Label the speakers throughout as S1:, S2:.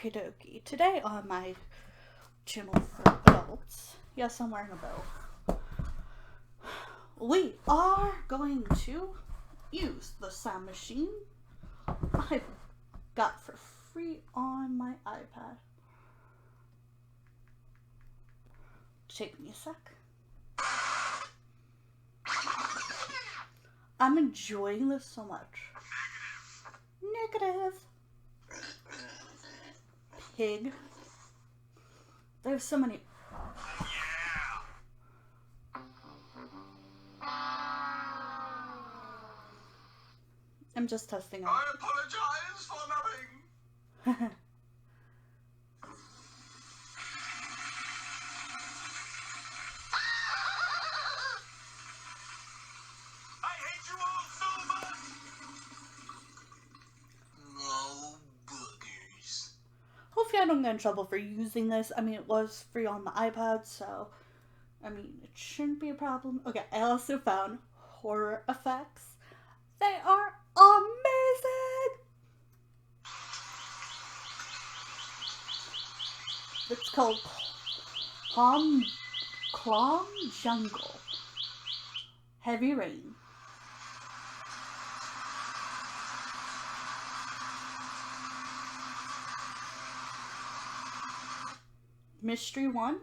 S1: Okie dokie. Today on my channel for adults, yes, I'm wearing a bow. We are going to use the sound machine I got for free on my iPad. Take me a sec. I'm enjoying this so much. Negative. Pig. There's so many. I'm just testing out.
S2: I apologize for nothing. I hate you all so much. No boogers.
S1: Hopefully I don't get in trouble for using this. I mean, it was free on the iPad, so I mean, it shouldn't be a problem. Okay, I also found horror effects. They are amazing! It's called Clom Jungle. Heavy Rain. Mystery 1.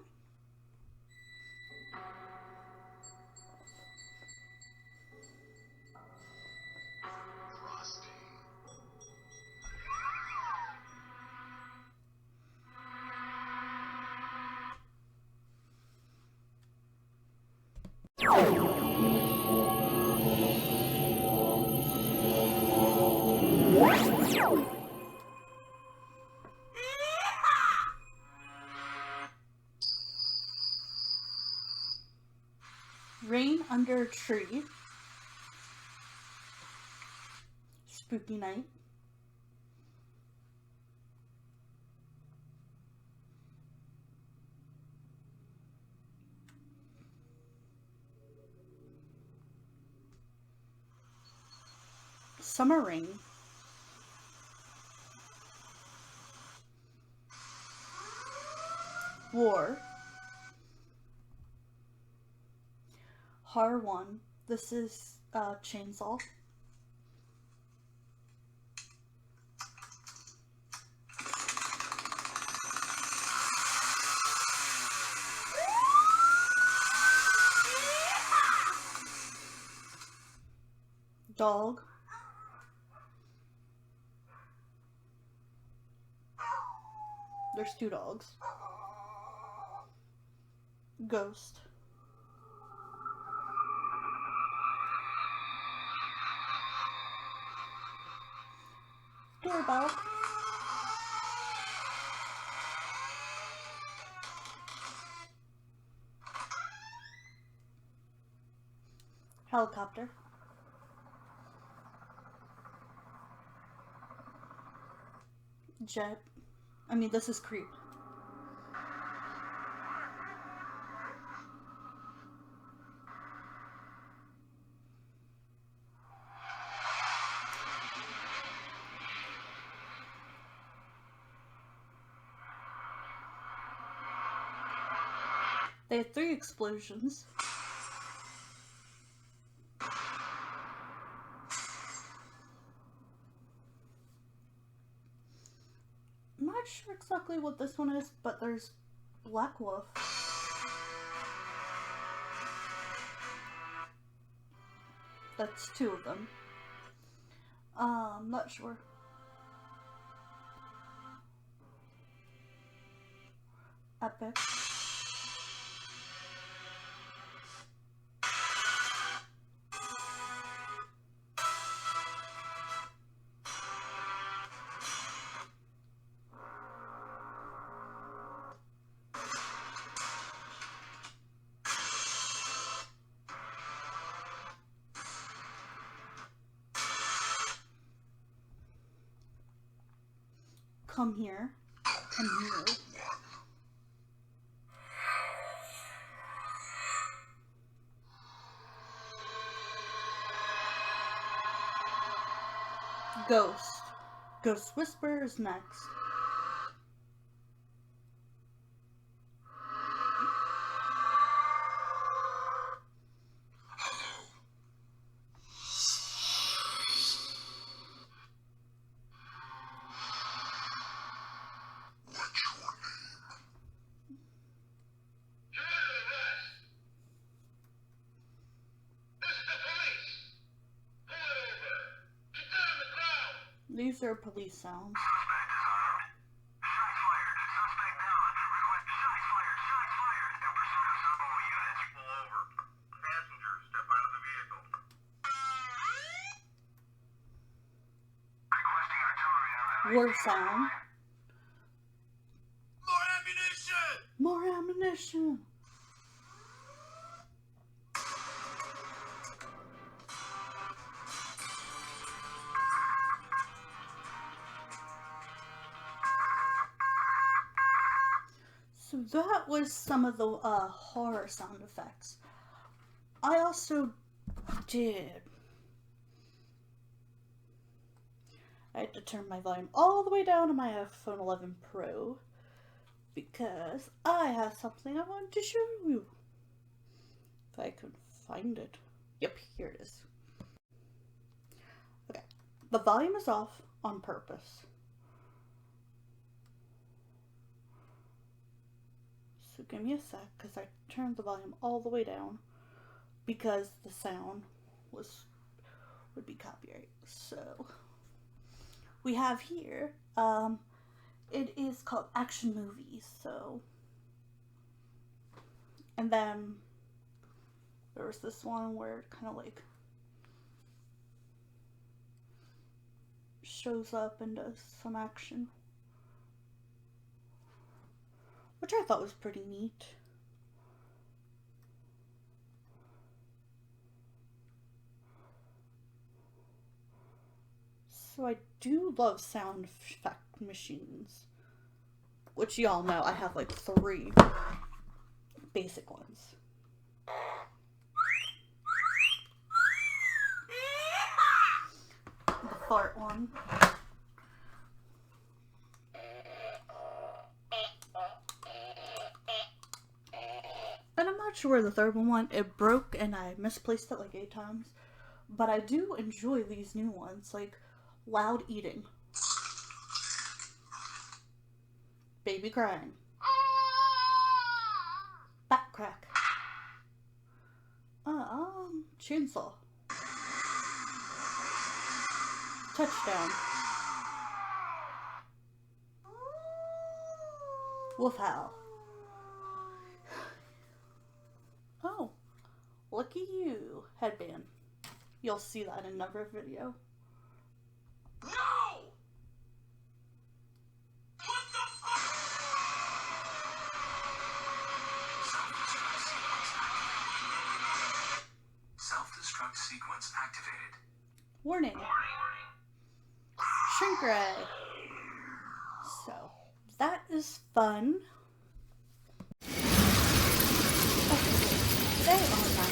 S1: Rain Under a Tree. Spooky Night. Summer Rain. War. Horror 1. This is Chainsaw. Dog. There's 2 dogs. Ghost. Doorbell. Helicopter. Jet. I mean, this is Creep. They had 3 explosions. I'm not sure exactly what this one is, but there's Black Wolf. That's 2 of them. I'm not sure. Epic. Come here. Come here. Ghost. Ghost Whisperer is next. These are police sounds.
S2: Suspect disarmed. Shots fired. Suspect down. Request shots fired. Shots fired. In pursuit of several units. Pull over. Passenger, step out of the vehicle. Requesting artillery on the
S1: War sound.
S2: More ammunition!
S1: More ammunition. So that was some of the horror sound effects. I also did. I had to turn my volume all the way down to my iPhone 11 Pro because I have something I wanted to show you. If I can find it. Yep, here it is. Okay, the volume is off on purpose. So give me a sec, because I turned the volume all the way down because the sound would be copyright. So we have here, it is called Action Movies. So, and then there was this one where it kind of like shows up and does some action, which I thought was pretty neat. So I do love sound effect machines, which y'all know I have like 3 basic ones. The fart one. And I'm not sure where the third one went. It broke and I misplaced it like 8 times. But I do enjoy these new ones, like loud eating. Baby crying. Back crack. Chainsaw. Touchdown. Wolf howl. Oh, lucky you. Headband. You'll see that in another video.
S2: No! What the fuck? Self-destruct sequence activated.
S1: Warning. Shrink ray. So, that is fun. Today on my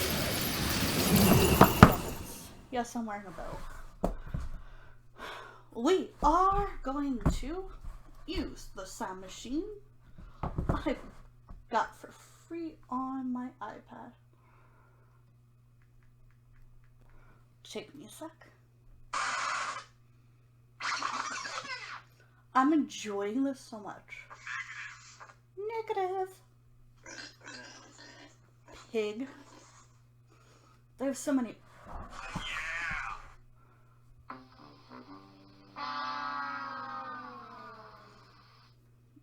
S1: belts. Yes, I'm wearing a belt. We are going to use the sound machine I got for free on my iPad. Take me a sec. I'm enjoying this so much. Negative. Pig. There's so many.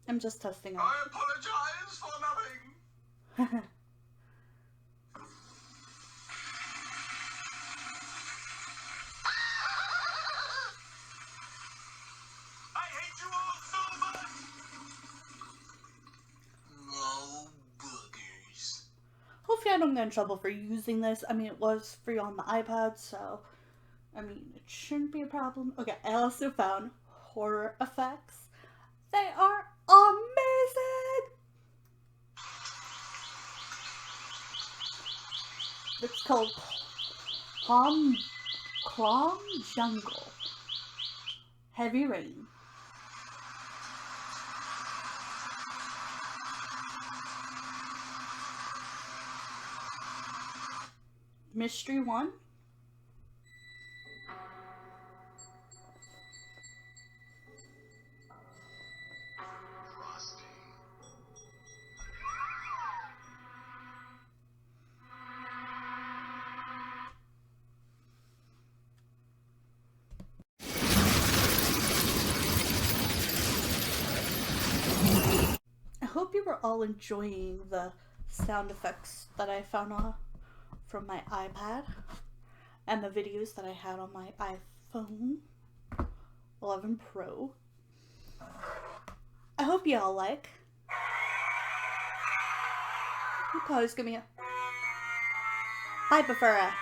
S1: I'm just testing out.
S2: I apologize for nothing. I hate you all so much. No boogers.
S1: Hopefully I don't get in trouble for using this. I mean, it was free on the iPad, so I mean, it shouldn't be a problem. Okay, I also found horror effects. They are amazing! It's called Clom Jungle. Heavy Rain. Mystery 1. all enjoying the sound effects that I found from my iPad and the videos that I had on my iPhone 11 Pro. I hope y'all like. You can always give me a... I prefer a